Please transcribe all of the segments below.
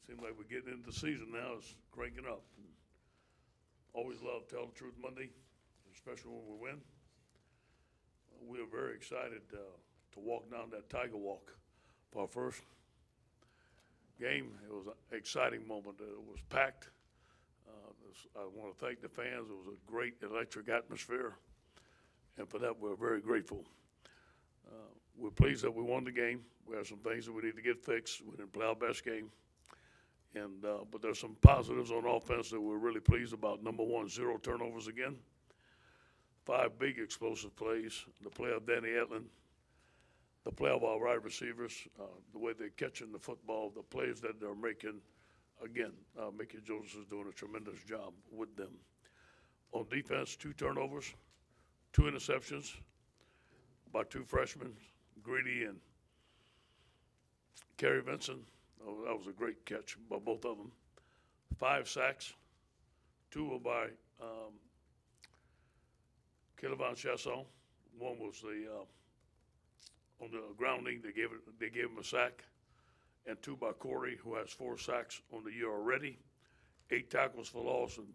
Seems like we're getting into the season now. It's cranking up. Always love Tell the Truth Monday, especially when we win. We are very excited to walk down that Tiger Walk for our first game. It was an exciting moment. It was packed. I want to thank the fans. It was a great electric atmosphere, and for that we're very grateful. We're pleased that we won the game. We have some things that we need to get fixed. We didn't play our best game, and but there's some positives on offense that we're really pleased about. Number one, 0 turnovers again. 5 big explosive plays. The play of Danny Etlin, the play of our wide receivers, the way they're catching the football, the plays that they're making. Again, Mickey Joseph is doing a tremendous job with them. On defense, 2 turnovers, 2 interceptions by 2 freshmen, Greedy and Kerry Vincent. Oh, that was a great catch by both of them. 5 sacks, 2 were by Kelvin Chasson. One was the on the grounding. They gave him a sack, and 2 by Corey, who has 4 sacks on the year already, 8 tackles for loss, and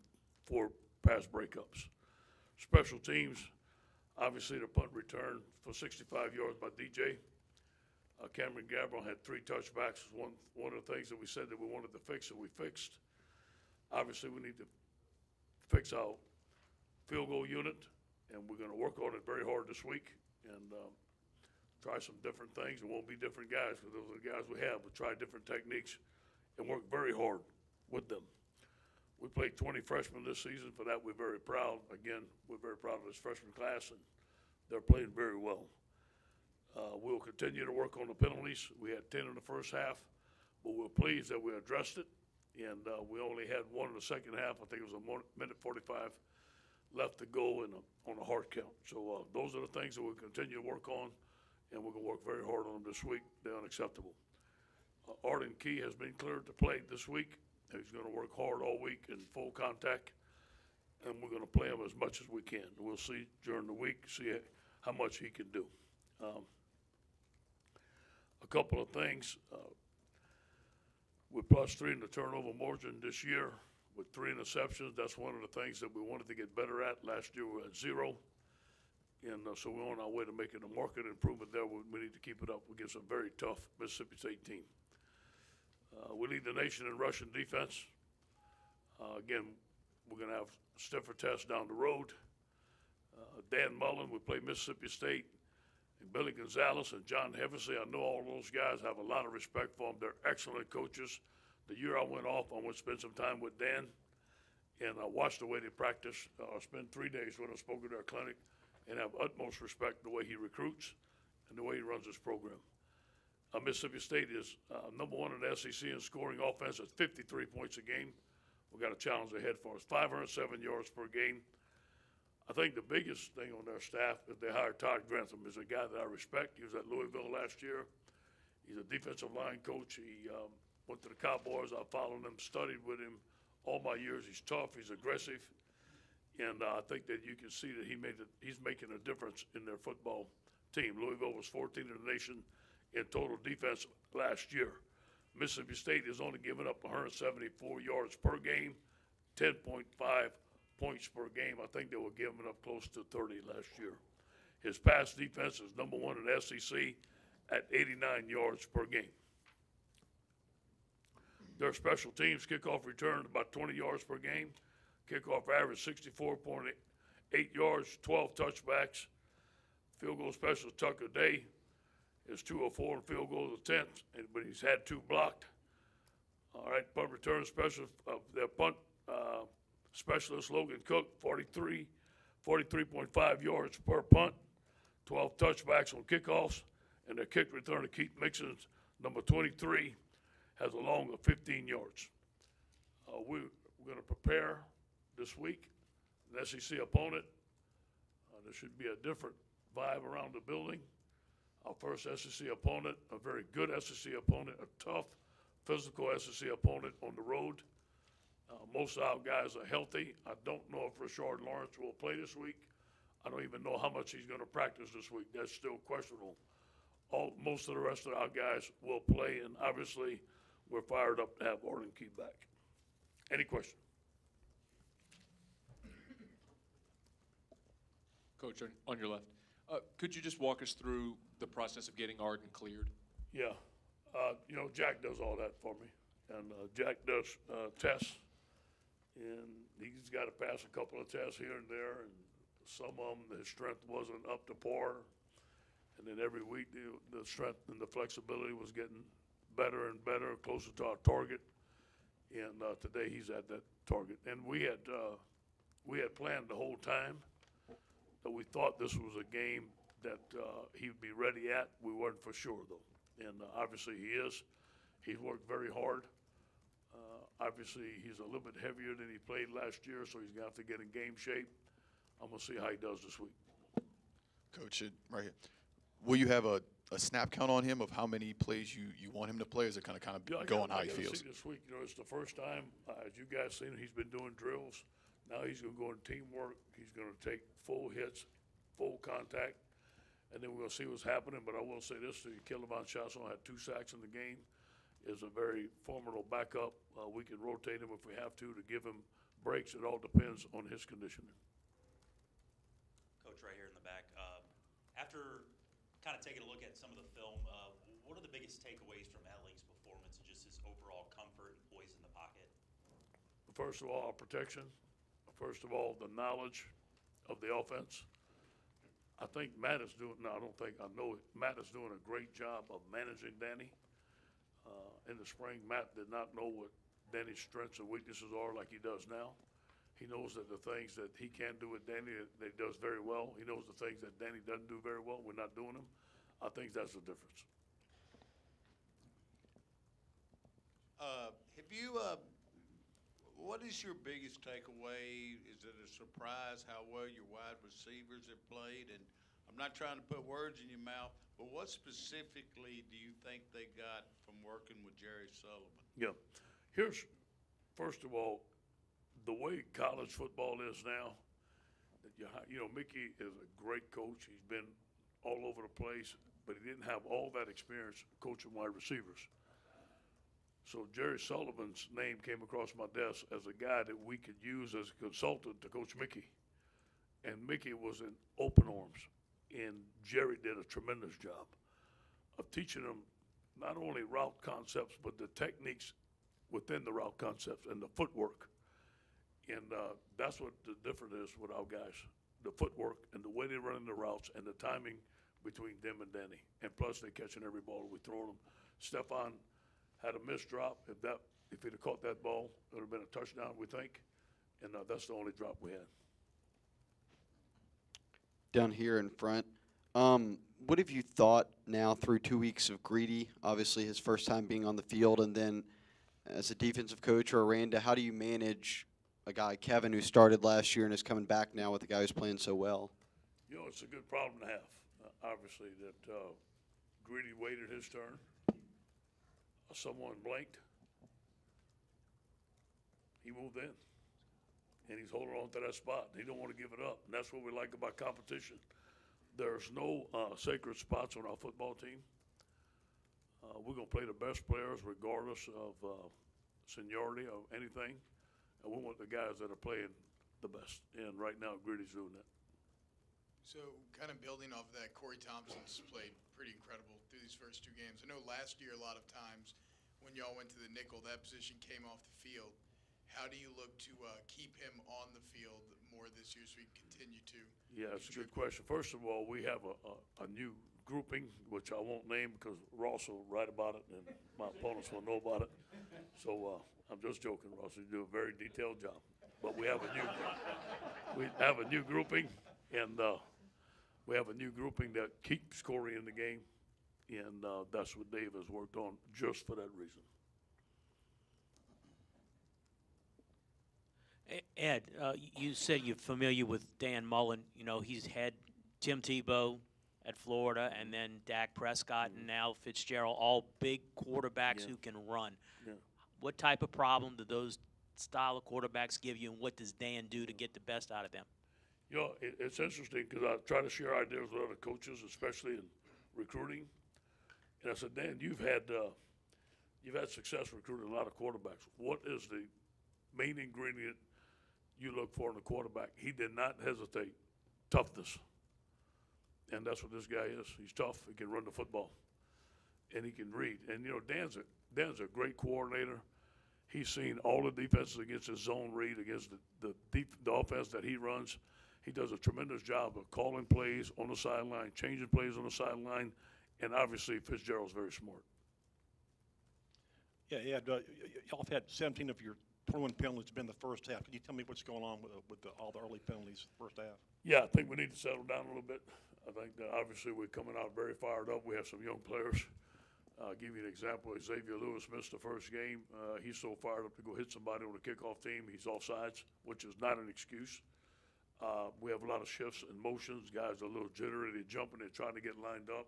4 pass breakups. Special teams, obviously the punt return for 65 yards by DJ. Cameron Gabriel had 3 touchbacks. One of the things that we said that we wanted to fix, and we fixed. Obviously, we need to fix our field goal unit, and we're going to work on it very hard this week and try some different things. It won't be different guys, because those are the guys we have. We'll try different techniques and work very hard with them. We played 20 freshmen this season. For that, we're very proud. Again, we're very proud of this freshman class, and they're playing very well. We'll continue to work on the penalties. We had 10 in the first half, but we're pleased that we addressed it, and we only had 1 in the second half. I think it was a minute 45 left to go on a hard count. So those are the things that we'll continue to work on, and we're going to work very hard on them this week. They're unacceptable. Arden Key has been cleared to play this week. He's going to work hard all week in full contact, and we're going to play him as much as we can. We'll see during the week, see how much he can do. A couple of things. We're +3 in the turnover margin this year with 3 interceptions. That's one of the things that we wanted to get better at. Last year we were at 0. And so we're on our way to making a market improvement there. We need to keep it up against a very tough Mississippi State team. We lead the nation in rushing defense. Again, we're going to have stiffer tests down the road. Dan Mullen, we play Mississippi State, and Billy Gonzalez and John Hevesy. I know all those guys, have a lot of respect for them. They're excellent coaches. The year I went off, I went to spend some time with Dan, and I watched the way they practice. I spent 3 days when I spoke at their clinic, and have utmost respect the way he recruits and the way he runs his program. Mississippi State is number 1 in the SEC in scoring offense at 53 points a game. We've got a challenge ahead for us. 507 yards per game. I think the biggest thing on their staff is they hired Todd Grantham. He's a guy that I respect. He was at Louisville last year. He's a defensive line coach. He went to the Cowboys. I followed him, studied with him all my years. He's tough. He's aggressive. And I think that you can see that he's making a difference in their football team. Louisville was 14th in the nation in total defense last year. Mississippi State has only given up 174 yards per game, 10.5 points per game. I think they were giving up close to 30 last year. His pass defense is number 1 in the SEC at 89 yards per game. Their special teams kickoff return about 20 yards per game. Kickoff average 64.8 yards, 12 touchbacks. Field goal special Tucker Day is 204 and field goal to 10, but he's had 2 blocked. All right, punt return special their punt specialist Logan Cook, 43.5 yards per punt, 12 touchbacks on kickoffs, and their kick return to Keith Mixon, number 23, has a long of 15 yards. We're going to prepare this week, an SEC opponent. There should be a different vibe around the building. Our first SEC opponent, a very good SEC opponent, a tough, physical SEC opponent on the road. Most of our guys are healthy. I don't know if Rashard Lawrence will play this week. I don't even know how much he's going to practice this week. That's still questionable. Most of the rest of our guys will play, and obviously we're fired up to have Arden Key back. Any question? Coach, on your left, could you just walk us through the process of getting Arden cleared? Yeah. You know, Jack does all that for me. And Jack does tests. And he's got to pass a couple of tests here and there. And some of them, his strength wasn't up to par. And then every week, the strength and the flexibility was getting better and better, closer to our target. And today he's at that target. And we had planned the whole time that we thought this was a game that he would be ready at. We weren't for sure, though. And obviously he is. He's worked very hard. Obviously he's a little bit heavier than he played last year, so he's going to have to get in game shape. I'm going to see how he does this week. Coach, right here. Will you have a snap count on him of how many plays you want him to play? Or is it kind of go on how he feels? See this week, you know, it's the first time, as you guys seen, he's been doing drills. Now he's going to go in teamwork. He's going to take full hits, full contact, and then we're going to see what's happening. But I will say this, Kilovan Chasson had 2 sacks in the game, is a very formidable backup. We can rotate him if we have to give him breaks. It all depends on his conditioning. Coach, right here in the back, after kind of taking a look at some of the film, what are the biggest takeaways from Etling's performance and just his overall comfort and poise in the pocket? First of all, our protection. First of all, the knowledge of the offense. I think Matt is doing, no, I don't think, I know it. Matt is doing a great job of managing Danny. In the spring, Matt did not know what Danny's strengths and weaknesses are like he does now. He knows that the things that he can do with Danny that he does very well. He knows the things that Danny doesn't do very well. We're not doing them. I think that's the difference. Have you, what is your biggest takeaway? Is it a surprise how well your wide receivers have played? And I'm not trying to put words in your mouth, but what specifically do you think they got from working with Jerry Sullivan? Yeah. Here's, first of all, the way college football is now, that you know, Mickey is a great coach. He's been all over the place, but he didn't have all that experience coaching wide receivers. So Jerry Sullivan's name came across my desk as a guy that we could use as a consultant to coach Mickey. And Mickey was in open arms, and Jerry did a tremendous job of teaching him not only route concepts, but the techniques within the route concepts and the footwork. And that's what the difference is with our guys, the footwork and the way they run the routes and the timing between them and Danny. And plus, they're catching every ball we throw them. Stephon had a missed drop. If he'd have caught that ball, it would have been a touchdown, we think. And that's the only drop we had. Down here in front, what have you thought now through 2 weeks of Greedy, obviously his first time being on the field, and then as a defensive coach or Aranda, how do you manage a guy, Kevin, who started last year and is coming back now with a guy who's playing so well? You know, it's a good problem to have, obviously, that Greedy waited his turn. Someone blinked. He moved in. And he's holding on to that spot. He don't want to give it up. And that's what we like about competition. There's no sacred spots on our football team. We're going to play the best players regardless of seniority or anything. And we want the guys that are playing the best. And right now, Greedy's doing that. So kind of building off of that, Corey Thompson's played pretty incredible through these first 2 games. I know last year a lot of times when y'all went to the nickel, that position came off the field. How do you look to keep him on the field more this year so we can continue to? Yeah, it's a good question. First of all, we have a new grouping, which I won't name because Ross will write about it and my opponents will know about it. So I'm just joking, Ross. You do a very detailed job. But we have a new grouping, and we have a new grouping that keeps Corey in the game, and that's what Dave has worked on just for that reason. Ed, you said you're familiar with Dan Mullen. You know, he's had Tim Tebow at Florida and then Dak Prescott and now Fitzgerald, all big quarterbacks who can run. Yeah. What type of problem do those style of quarterbacks give you, and what does Dan do to get the best out of them? You know, it's interesting because I try to share ideas with other coaches, especially in recruiting. And I said, Dan, you've had you've had success recruiting a lot of quarterbacks. What is the main ingredient you look for in a quarterback? He did not hesitate. Toughness. And that's what this guy is. He's tough. He can run the football. And he can read. And, you know, Dan's a great coordinator. He's seen all the defenses against his zone read, against the offense that he runs. He does a tremendous job of calling plays on the sideline, changing plays on the sideline, and obviously Fitzgerald's very smart. Yeah, Ed, y'all have had 17 of your 21 penalties been the first half. Can you tell me what's going on with all the early penalties first half? Yeah, I think we need to settle down a little bit. I think that obviously we're coming out very fired up. We have some young players. I'll give you an example. Xavier Lewis missed the first game. He's so fired up to go hit somebody on the kickoff team. He's offsides, which is not an excuse. We have a lot of shifts and motions. Guys are a little jittery. They're jumping. They're trying to get lined up.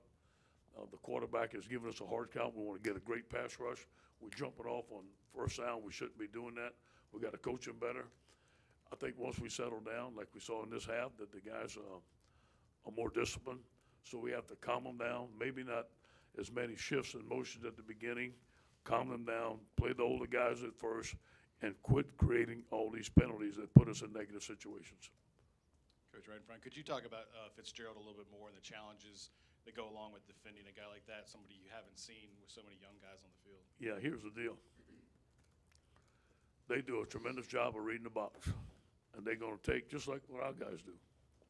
The quarterback is giving us a hard count. We want to get a great pass rush. We're jumping off on first down. We shouldn't be doing that. We got to coach them better. I think once we settle down, like we saw in this half, that the guys are more disciplined. So we have to calm them down. Maybe not as many shifts and motions at the beginning. Calm them down. Play the older guys at first, and quit creating all these penalties that put us in negative situations. Coach Renfro, could you talk about Fitzgerald a little bit more and the challenges that go along with defending a guy like that, somebody you haven't seen with so many young guys on the field? Yeah, here's the deal. They do a tremendous job of reading the box, and they're going to take, just like what our guys do,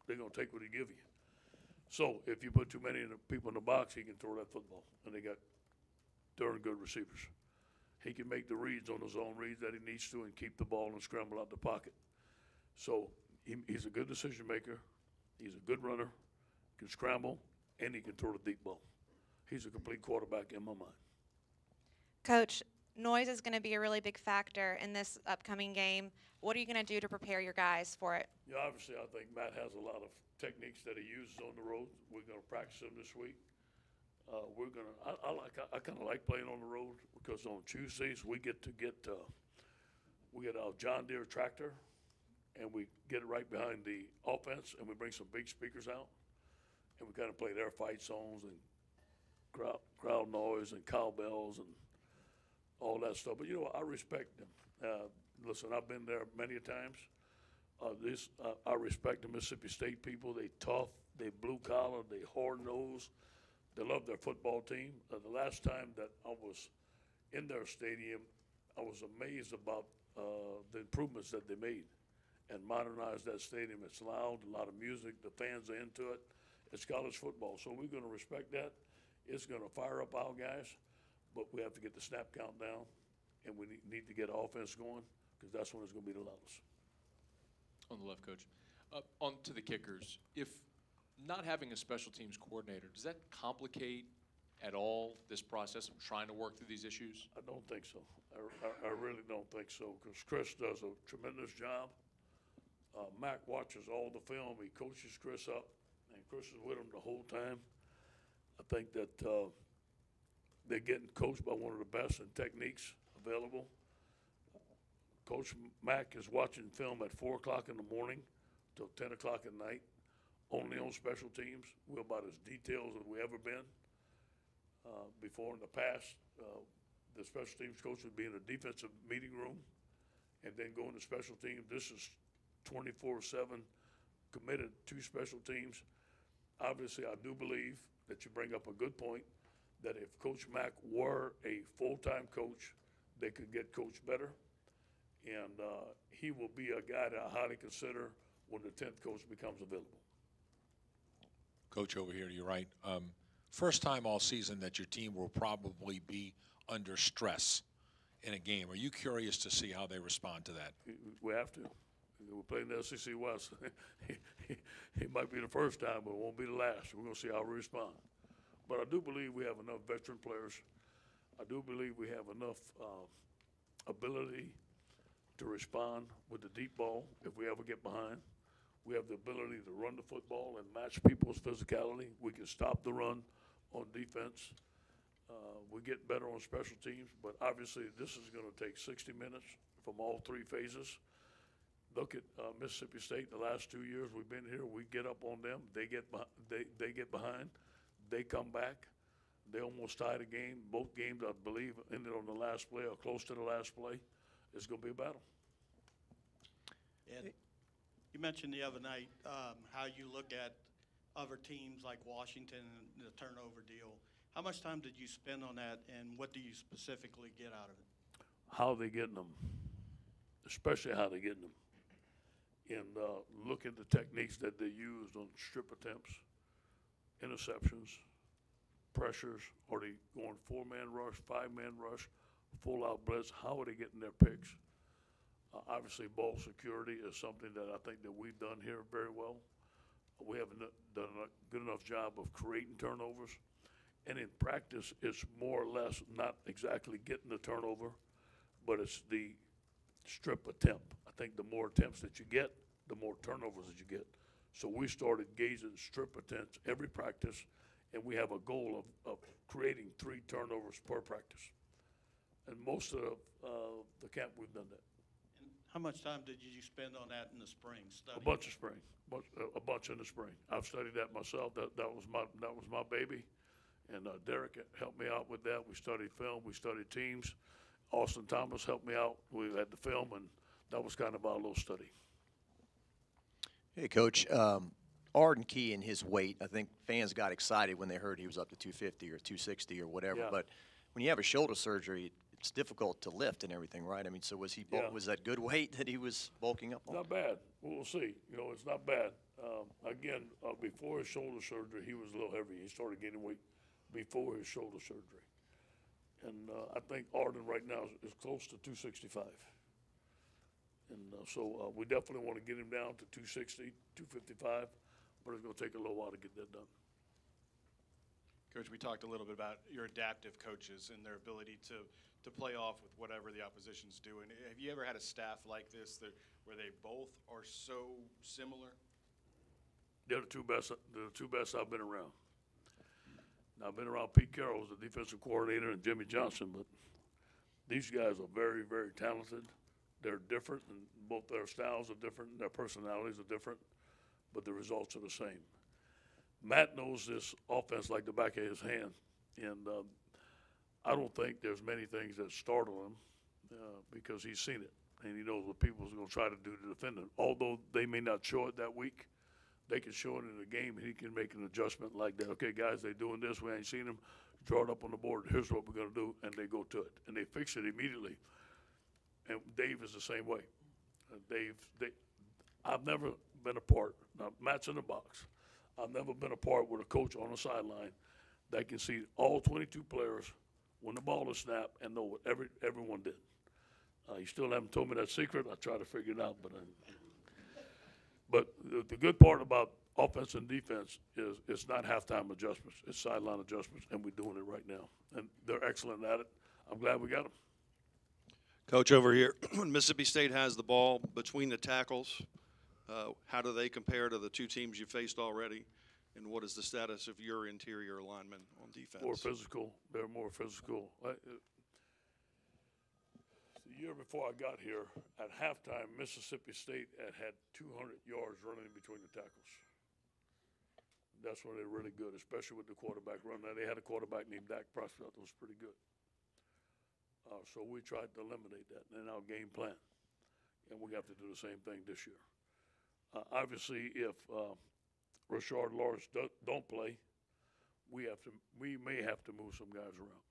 they're going to take what he give you. So if you put too many people in the box, he can throw that football, and they got darn good receivers. He can make the reads on his own reads that he needs to and keep the ball and scramble out the pocket. So he's a good decision maker. He's a good runner, can scramble, and he can throw the deep ball. He's a complete quarterback in my mind. Coach, noise is going to be a really big factor in this upcoming game. What are you going to do to prepare your guys for it? Yeah, obviously, I think Matt has a lot of techniques that he uses on the road. We're going to practice them this week. I kind of like playing on the road because on Tuesdays we get our John Deere tractor, and we get it right behind the offense, and we bring some big speakers out, and we kind of play their fight songs and crowd noise and cowbells and all that stuff. But, you know, I respect them. Listen, I've been there many times. I respect the Mississippi State people. They tough, they blue collar, they hard nosed. They love their football team. The last time that I was in their stadium, I was amazed about the improvements that they made and modernized that stadium. It's loud, a lot of music, the fans are into it. It's college football, so we're going to respect that. It's going to fire up our guys, but we have to get the snap count down, and we need to get offense going because that's when it's going to be the loudest. On the left, Coach. On to the kickers. If not having a special teams coordinator, does that complicate at all this process of trying to work through these issues? I don't think so. I really don't think so because Chris does a tremendous job. Mac watches all the film. He coaches Chris up, and Chris is with him the whole time. I think that they're getting coached by one of the best in techniques available. Coach Mack is watching film at 4 o'clock in the morning till 10 o'clock at night, only on special teams. We're about as detailed as we ever been. Before in the past, the special teams coach would be in a defensive meeting room and then go into special teams. This is 24/7 committed to special teams. Obviously, I do believe that you bring up a good point that if Coach Mack were a full-time coach, they could get coached better. And he will be a guy that I highly consider when the 10th coach becomes available. Coach, over here to your right. First time all season that your team will probably be under stress in a game. Are you curious to see how they respond to that? We have to. We're playing the SEC West. It might be the first time, but it won't be the last. We're going to see how we respond. But I do believe we have enough veteran players. I do believe we have enough ability to respond with the deep ball if we ever get behind. We have the ability to run the football and match people's physicality. We can stop the run on defense. We get better on special teams, but obviously this is going to take 60 minutes from all three phases. Look at Mississippi State. The last 2 years we've been here, we get up on them. They get behind. They come back. They almost tied the game. Both games, I believe, ended on the last play or close to the last play. It's going to be a battle. Ed, you mentioned the other night how you look at other teams like Washington and the turnover deal. How much time did you spend on that, and what do you specifically get out of it? How they getting them, especially how they getting them. And look at the techniques that they used on strip attempts, interceptions, pressures. Are they going 4-man rush, 5-man rush, full-out blitz? How are they getting their picks? Obviously, ball security is something that I think that we've done here very well. We haven't done a good enough job of creating turnovers. And in practice, it's more or less not exactly getting the turnover, but it's the strip attempt. I think the more attempts that you get, the more turnovers that you get. So we started gauging strip attempts every practice, and we have a goal of creating 3 turnovers per practice. And most of the camp, we've done that. And how much time did you spend on that in the spring studying? A bunch of spring, a bunch in the spring. I've studied that myself. That was my baby, and Derek helped me out with that. We studied film. We studied teams. Austin Thomas helped me out. We had the film, and that was kind of our little study. Hey, Coach. Arden Key and his weight, I think fans got excited when they heard he was up to 250 or 260 or whatever. Yeah. But when you have a shoulder surgery, it's difficult to lift and everything, right? I mean, so was he? Yeah. Was that good weight that he was bulking up on? Not bad. We'll see. You know, it's not bad. Again, before his shoulder surgery, he was a little heavy. He started gaining weight before his shoulder surgery. And I think Arden right now is close to 265. And so we definitely want to get him down to 260, 255, but it's going to take a little while to get that done. Coach, we talked a little bit about your adaptive coaches and their ability to play off with whatever the opposition's doing. Have you ever had a staff like this where they both are so similar? They're the two best I've been around. Now, I've been around Pete Carroll as the defensive coordinator and Jimmy Johnson, but these guys are very, very talented. They're different, and both their styles are different, their personalities are different, but the results are the same. Matt knows this offense like the back of his hand, and I don't think there's many things that startle him because he's seen it, and he knows what people are going to try to do to defend him. Although they may not show it that week, they can show it in the game, and he can make an adjustment like that. Okay, guys, they're doing this. We ain't seen them. Draw it up on the board. Here's what we're going to do, and they go to it, and they fix it immediately. And Dave is the same way. I've never been a part. Now, Matt's in the box. I've never been a part with a coach on the sideline that can see all 22 players when the ball is snapped and know what everyone did. You still haven't told me that secret. I try to figure it out, but the good part about offense and defense is it's not halftime adjustments. It's sideline adjustments, and we're doing it right now. And they're excellent at it. I'm glad we got them. Coach, over here, when Mississippi State has the ball between the tackles, how do they compare to the two teams you faced already? And what is the status of your interior linemen on defense? More physical. They're more physical. The year before I got here, at halftime, Mississippi State had 200 yards running between the tackles. That's where they're really good, especially with the quarterback run. Now, they had a quarterback named Dak Prescott that was pretty good. So we tried to eliminate that in our game plan, and we have to do the same thing this year. Obviously, if Rashard Lawrence don't play, we may have to move some guys around.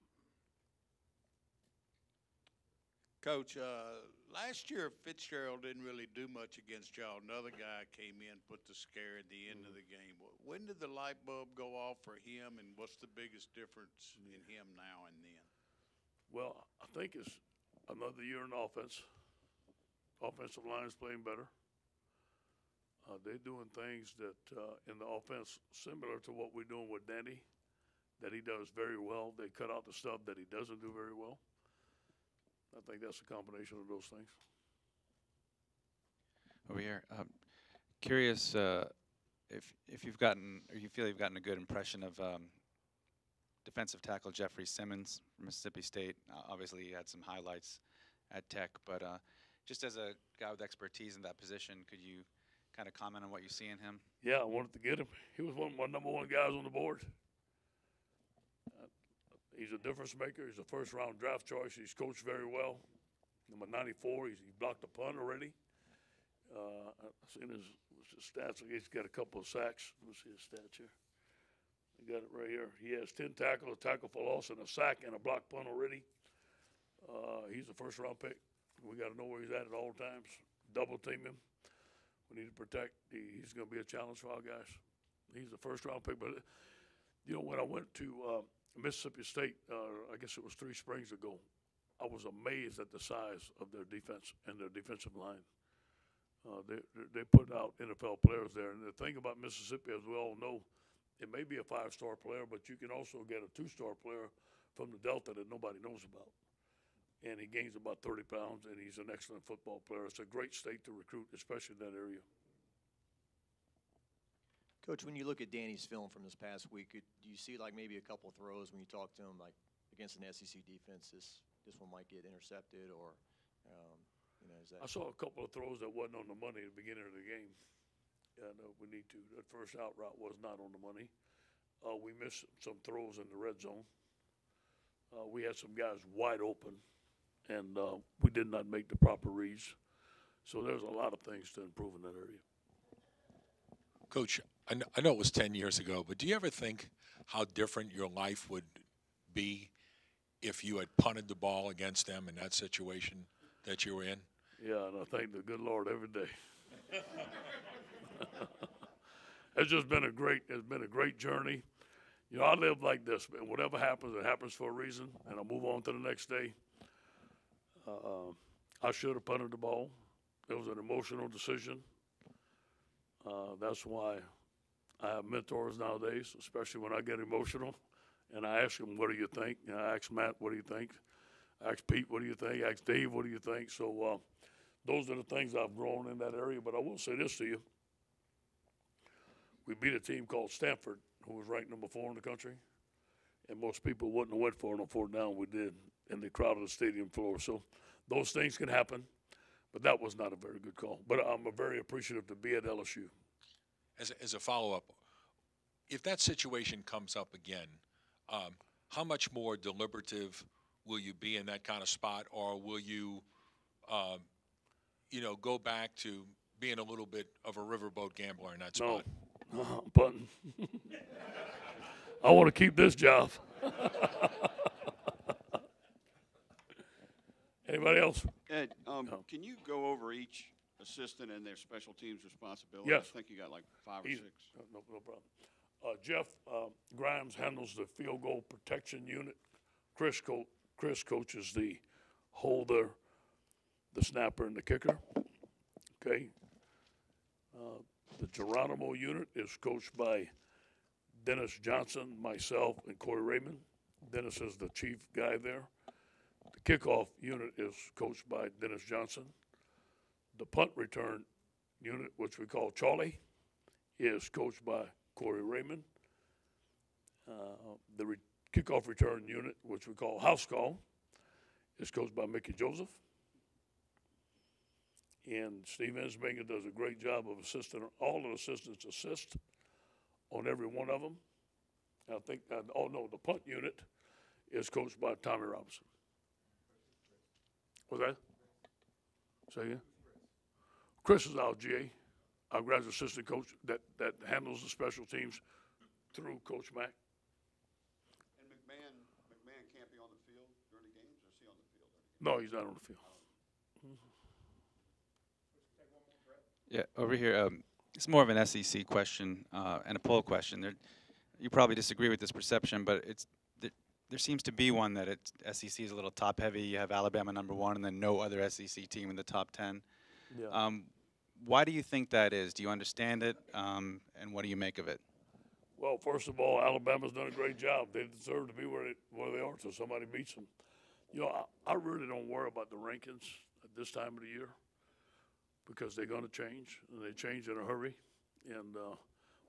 Coach, last year Fitzgerald didn't really do much against y'all. Another guy came in, put the scare at the end of the game. When did the light bulb go off for him, and what's the biggest difference in him now and then? Well, I think it's another year in offense. Offensive line is playing better. They're doing things that in the offense similar to what we're doing with Danny, that he does very well. They cut out the stuff that he doesn't do very well. I think that's a combination of those things. Over here, curious if you've gotten, or you feel you've gotten a good impression of defensive tackle Jeffrey Simmons from Mississippi State. Obviously, he had some highlights at Tech, but just as a guy with expertise in that position, could you kind of comment on what you see in him? Yeah, I wanted to get him. He was one of my number one guys on the board. He's a difference maker. He's a first-round draft choice. He's coached very well. Number 94, he blocked a punt already. I've seen his stats. He's got a couple of sacks. Let's see his stats here. I got it right here. He has 10 tackles, a tackle for loss, and a sack, and a blocked punt already. He's a first-round pick. We got to know where he's at all times. Double team him. We need to protect. He's going to be a challenge for our guys. He's a first-round pick. But, you know, when I went to Mississippi State, I guess it was 3 springs ago, I was amazed at the size of their defense and their defensive line. They put out NFL players there. And the thing about Mississippi, as we all know, it may be a 5-star player, but you can also get a 2-star player from the Delta that nobody knows about. And he gains about 30 pounds, and he's an excellent football player. It's a great state to recruit, especially in that area. Coach, when you look at Danny's film from this past week, do you see like maybe a couple of throws when you talk to him, like against an SEC defense, this one might get intercepted, or you know, is that? I saw a couple of throws that wasn't on the money at the beginning of the game. And we need to. That first out route was not on the money. We missed some throws in the red zone. We had some guys wide open, and we did not make the proper reads. So there's a lot of things to improve in that area. Coach, I know it was 10 years ago, but do you ever think how different your life would be if you had punted the ball against them in that situation that you were in? Yeah, and I thank the good Lord every day. It's just been a great journey. You know, I live like this, man. Whatever happens, it happens for a reason, and I move on to the next day. I should have punted the ball. It was an emotional decision. That's why I have mentors nowadays, especially when I get emotional. And I ask them, what do you think? And I ask Matt, what do you think? I ask Pete, what do you think? I ask Dave, what do you think? So those are the things I've grown in that area. But I will say this to you. We beat a team called Stanford, who was ranked number 4 in the country. And most people wouldn't have went for it on 4th down. We did. And they crowded the stadium floor. So those things can happen. But that was not a very good call. But I'm very appreciative to be at LSU. As a follow-up, if that situation comes up again, how much more deliberative will you be in that kind of spot, or will you, go back to being a little bit of a riverboat gambler in that spot? No, I'm punting. I want to keep this job. Anybody else? Ed, can you go over each assistant and their special teams responsibilities? Yes. I think you got like 5 or Easy. 6. No problem. Jeff Grimes handles the field goal protection unit. Chris coaches the holder, the snapper, and the kicker. Okay. The Geronimo unit is coached by Dennis Johnson, myself, and Corey Raymond. Dennis is the chief guy there. The kickoff unit is coached by Dennis Johnson. The punt return unit, which we call Charlie, is coached by Corey Raymond. The kickoff return unit, which we call house call, is coached by Mickey Joseph. And Steve Ensminger does a great job of assisting. All the assistants assist on every one of them. I think, the punt unit is coached by Tommy Robinson. What's that? Say again? Chris is our GA, our graduate assistant coach that handles the special teams through Coach Mack. And McMahon can't be on the field during the games, or is he on the field? No, he's not on the field. Yeah, over here, it's more of an SEC question and a poll question. You probably disagree with this perception, but there seems to be one that SEC is a little top-heavy. You have Alabama #1 and then no other SEC team in the top 10. Yeah. Why do you think that is? Do you understand it, and what do you make of it? Well, first of all, Alabama's done a great job. They deserve to be where they are until somebody beats them. You know, I really don't worry about the rankings at this time of the year because they're going to change, and they change in a hurry. And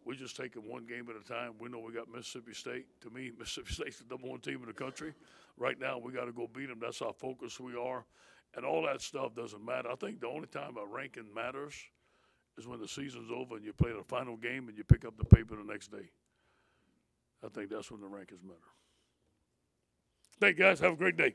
we just take it one game at a time. We know we got Mississippi State. To me, Mississippi State's the #1 team in the country. Right now, we got to go beat them. That's how focused we are. And all that stuff doesn't matter. I think the only time a ranking matters is when the season's over and you play the final game and you pick up the paper the next day. I think that's when the rankings matter. Thank you, guys. Have a great day.